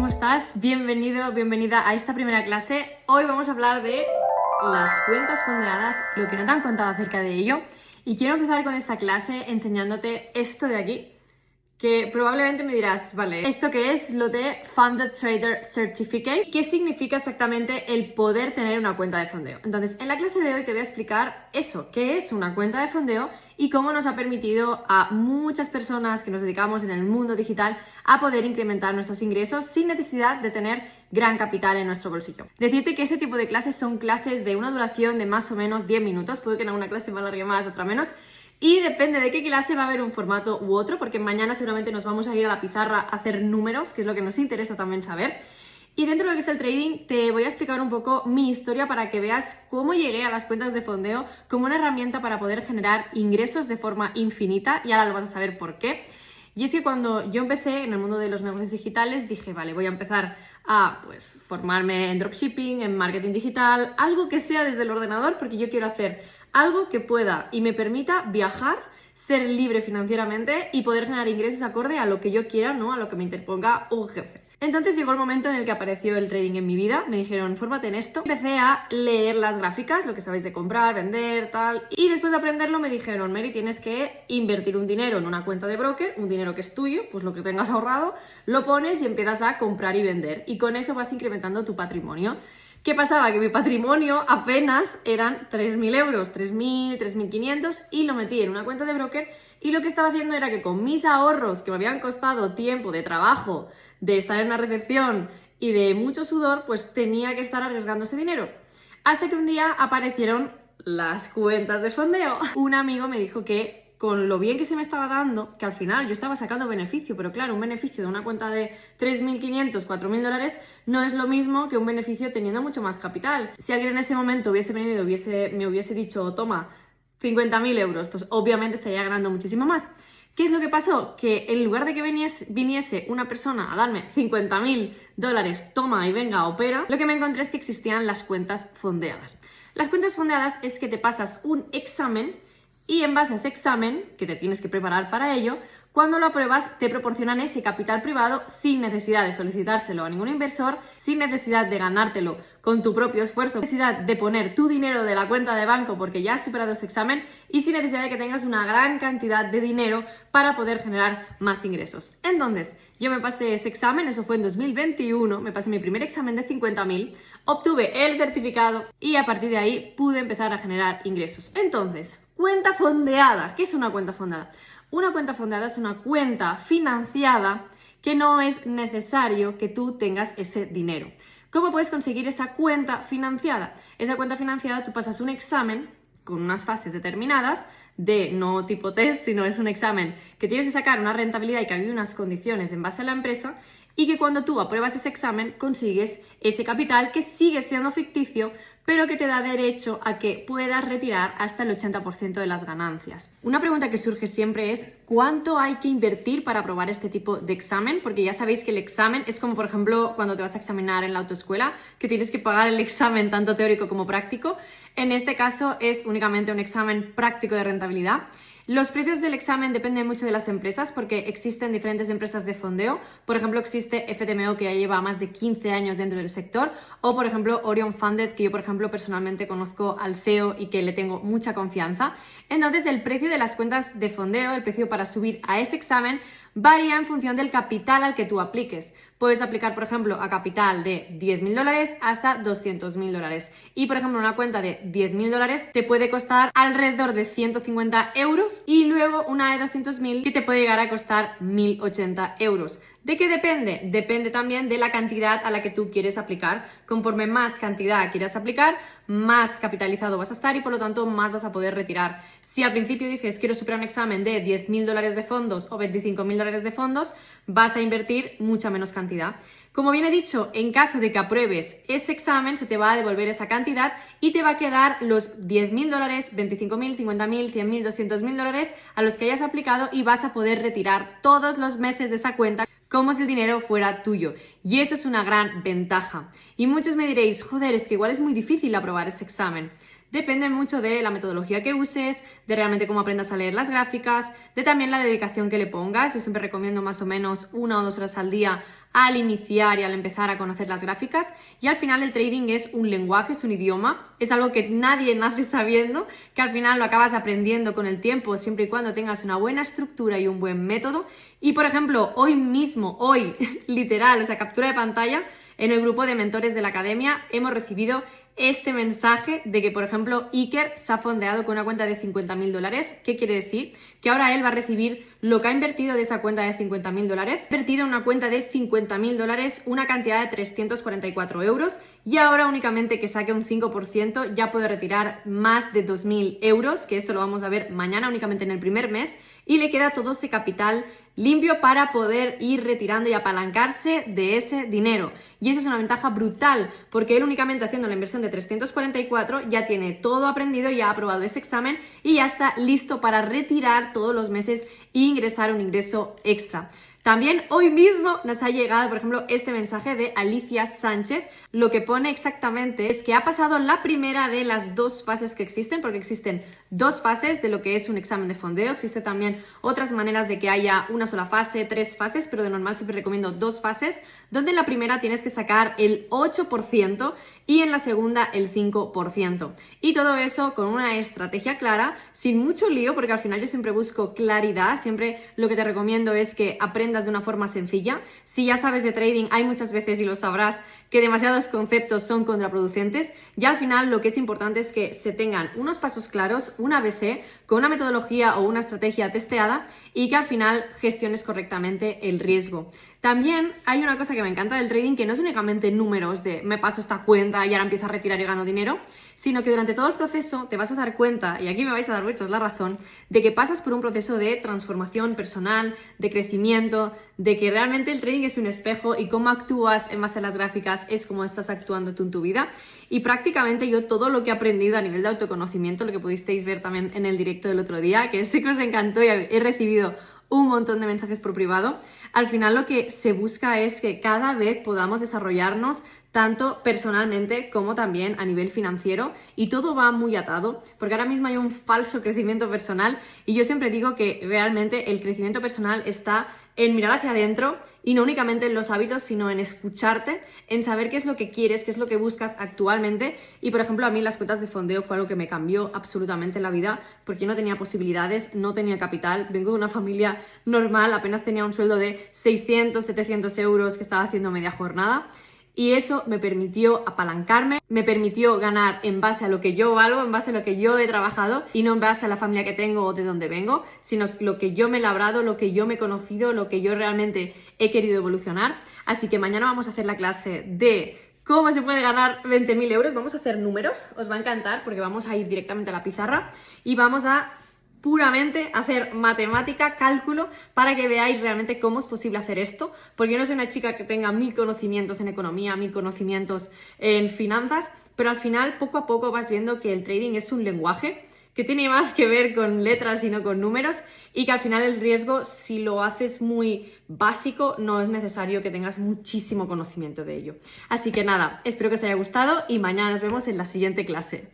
¿cómo estás? Bienvenido, bienvenida a esta primera clase. Hoy vamos a hablar de las cuentas fondeadas, lo que no te han contado acerca de ello. Y quiero empezar con esta clase enseñándote esto de aquí, que probablemente me dirás, vale, ¿esto qué es? Lo de Funded Trader Certificate. ¿Qué significa exactamente el poder tener una cuenta de fondeo? Entonces, en la clase de hoy te voy a explicar eso, qué es una cuenta de fondeo y cómo nos ha permitido a muchas personas que nos dedicamos en el mundo digital a poder incrementar nuestros ingresos sin necesidad de tener gran capital en nuestro bolsillo. Decirte que este tipo de clases son clases de una duración de más o menos 10 minutos, puede que en alguna clase me alargue más, otra menos, y depende de qué clase va a haber un formato u otro, porque mañana seguramente nos vamos a ir a la pizarra a hacer números, que es lo que nos interesa también saber. Y dentro de lo que es el trading, te voy a explicar un poco mi historia para que veas cómo llegué a las cuentas de fondeo como una herramienta para poder generar ingresos de forma infinita, y ahora lo vas a saber por qué. Y es que cuando yo empecé en el mundo de los negocios digitales, dije, vale, voy a empezar a formarme en dropshipping, en marketing digital, algo que sea desde el ordenador, porque yo quiero hacer algo que pueda y me permita viajar, ser libre financieramente y poder generar ingresos acorde a lo que yo quiera, no a lo que me interponga un jefe. Entonces llegó el momento en el que apareció el trading en mi vida, me dijeron, fórmate en esto. Empecé a leer las gráficas, lo que sabéis de comprar, vender, tal, y después de aprenderlo me dijeron, Mary, tienes que invertir un dinero en una cuenta de broker, un dinero que es tuyo, pues lo que tengas ahorrado, lo pones y empiezas a comprar y vender, y con eso vas incrementando tu patrimonio. ¿Qué pasaba? Que mi patrimonio apenas eran 3.000 euros, 3.000, 3.500, y lo metí en una cuenta de broker, y lo que estaba haciendo era que con mis ahorros, que me habían costado tiempo de trabajo, de estar en una recepción y de mucho sudor, pues tenía que estar arriesgando ese dinero. Hasta que un día aparecieron las cuentas de fondeo. Un amigo me dijo que con lo bien que se me estaba dando, que al final yo estaba sacando beneficio, pero claro, un beneficio de una cuenta de 3.500, 4.000 dólares no es lo mismo que un beneficio teniendo mucho más capital. Si alguien en ese momento hubiese venido y me hubiese dicho, toma, 50.000 euros, pues obviamente estaría ganando muchísimo más. ¿Qué es lo que pasó? Que en lugar de que viniese una persona a darme 50.000 dólares, toma y venga, opera, lo que me encontré es que existían las cuentas fondeadas. Las cuentas fondeadas es que te pasas un examen y en base a ese examen, que te tienes que preparar para ello, cuando lo apruebas te proporcionan ese capital privado sin necesidad de solicitárselo a ningún inversor, sin necesidad de ganártelo con tu propio esfuerzo, sin necesidad de poner tu dinero de la cuenta de banco porque ya has superado ese examen y sin necesidad de que tengas una gran cantidad de dinero para poder generar más ingresos. Entonces, yo me pasé ese examen, eso fue en 2021, me pasé mi primer examen de 50.000, obtuve el certificado y a partir de ahí pude empezar a generar ingresos. Entonces, cuenta fondeada. ¿Qué es una cuenta fondeada? Una cuenta fondeada es una cuenta financiada que no es necesario que tú tengas ese dinero. ¿Cómo puedes conseguir esa cuenta financiada? Esa cuenta financiada tú pasas un examen con unas fases determinadas, de no tipo test, sino es un examen que tienes que sacar una rentabilidad y que hay unas condiciones en base a la empresa, y que cuando tú apruebas ese examen consigues ese capital que sigue siendo ficticio, pero que te da derecho a que puedas retirar hasta el 80% de las ganancias. Una pregunta que surge siempre es ¿cuánto hay que invertir para aprobar este tipo de examen? Porque ya sabéis que el examen es como, por ejemplo, cuando te vas a examinar en la autoescuela, que tienes que pagar el examen tanto teórico como práctico. En este caso es únicamente un examen práctico de rentabilidad. Los precios del examen dependen mucho de las empresas porque existen diferentes empresas de fondeo. Por ejemplo, existe FTMO, que ya lleva más de 15 años dentro del sector, o por ejemplo Orion Funded, que yo por ejemplo personalmente conozco al CEO y que le tengo mucha confianza. Entonces el precio de las cuentas de fondeo, el precio para subir a ese examen, varía en función del capital al que tú apliques. Puedes aplicar, por ejemplo, a capital de 10.000 dólares hasta 200.000 dólares. Y, por ejemplo, una cuenta de 10.000 dólares te puede costar alrededor de 150 euros y luego una de 200.000 que te puede llegar a costar 1.080 euros. ¿De qué depende? Depende también de la cantidad a la que tú quieres aplicar. Conforme más cantidad quieras aplicar, más capitalizado vas a estar y por lo tanto más vas a poder retirar. Si al principio dices quiero superar un examen de 10.000 dólares de fondos o 25.000 dólares de fondos, vas a invertir mucha menos cantidad. Como bien he dicho, en caso de que apruebes ese examen, se te va a devolver esa cantidad y te va a quedar los 10.000 dólares, 25.000, 50.000, 100.000, 200.000 dólares a los que hayas aplicado y vas a poder retirar todos los meses de esa cuenta como si el dinero fuera tuyo. Y eso es una gran ventaja. Y muchos me diréis, joder, es que igual es muy difícil aprobar ese examen. Depende mucho de la metodología que uses, de realmente cómo aprendas a leer las gráficas, de también la dedicación que le pongas. Yo siempre recomiendo más o menos 1 o 2 horas al día al iniciar y al empezar a conocer las gráficas. Y al final el trading es un lenguaje, es un idioma, es algo que nadie nace sabiendo, que al final lo acabas aprendiendo con el tiempo, siempre y cuando tengas una buena estructura y un buen método. Y por ejemplo, hoy literal, o sea, captura de pantalla, en el grupo de mentores de la academia hemos recibido este mensaje de que, por ejemplo, Iker se ha fondeado con una cuenta de $50.000. ¿Qué quiere decir? Que ahora él va a recibir lo que ha invertido de esa cuenta de $50.000. Ha invertido en una cuenta de $50.000 una cantidad de 344 euros y ahora únicamente que saque un 5% ya puede retirar más de 2.000 euros, que eso lo vamos a ver mañana únicamente en el primer mes, y le queda todo ese capital limpio para poder ir retirando y apalancarse de ese dinero. Y eso es una ventaja brutal, porque él únicamente haciendo la inversión de 344 ya tiene todo aprendido, ya ha aprobado ese examen y ya está listo para retirar todos los meses e ingresar un ingreso extra. También hoy mismo nos ha llegado, por ejemplo, este mensaje de Alicia Sánchez. Lo que pone exactamente es que ha pasado la primera de las dos fases que existen, porque existen dos fases de lo que es un examen de fondeo. Existen también otras maneras de que haya una sola fase, 3 fases, pero de normal siempre recomiendo 2 fases, donde en la primera tienes que sacar el 8% y en la segunda el 5%. Y todo eso con una estrategia clara, sin mucho lío, porque al final yo siempre busco claridad, siempre lo que te recomiendo es que aprendas de una forma sencilla. Si ya sabes de trading, hay muchas veces, y lo sabrás, que demasiados conceptos son contraproducentes, y al final lo que es importante es que se tengan unos pasos claros, un ABC, con una metodología o una estrategia testeada y que al final gestiones correctamente el riesgo. También hay una cosa que me encanta del trading, que no es únicamente números de me paso esta cuenta y ahora empiezo a retirar y gano dinero, sino que durante todo el proceso te vas a dar cuenta, y aquí me vais a dar muchos la razón, de que pasas por un proceso de transformación personal, de crecimiento, de que realmente el trading es un espejo y cómo actúas en base a las gráficas es como estás actuando tú en tu vida. Y prácticamente yo todo lo que he aprendido a nivel de autoconocimiento, lo que pudisteis ver también en el directo del otro día, que sé que os encantó y he recibido un montón de mensajes por privado, al final lo que se busca es que cada vez podamos desarrollarnos tanto personalmente como también a nivel financiero, y todo va muy atado, porque ahora mismo hay un falso crecimiento personal y yo siempre digo que realmente el crecimiento personal está en mirar hacia adentro y no únicamente en los hábitos, sino en escucharte, en saber qué es lo que quieres, qué es lo que buscas actualmente. Y por ejemplo, a mí las cuentas de fondeo fue algo que me cambió absolutamente la vida, porque yo no tenía posibilidades, no tenía capital, vengo de una familia normal, apenas tenía un sueldo de 600, 700 euros que estaba haciendo media jornada. Y eso me permitió apalancarme, me permitió ganar en base a lo que yo valgo, en base a lo que yo he trabajado y no en base a la familia que tengo o de dónde vengo, sino lo que yo me he labrado, lo que yo me he conocido, lo que yo realmente he querido evolucionar. Así que mañana vamos a hacer la clase de cómo se puede ganar 20.000 euros. Vamos a hacer números, os va a encantar porque vamos a ir directamente a la pizarra y vamos a puramente hacer matemática, cálculo, para que veáis realmente cómo es posible hacer esto, porque yo no soy una chica que tenga 1000 conocimientos en economía, 1000 conocimientos en finanzas, pero al final poco a poco vas viendo que el trading es un lenguaje que tiene más que ver con letras y no con números, y que al final el riesgo, si lo haces muy básico, no es necesario que tengas muchísimo conocimiento de ello. Así que nada, espero que os haya gustado y mañana nos vemos en la siguiente clase.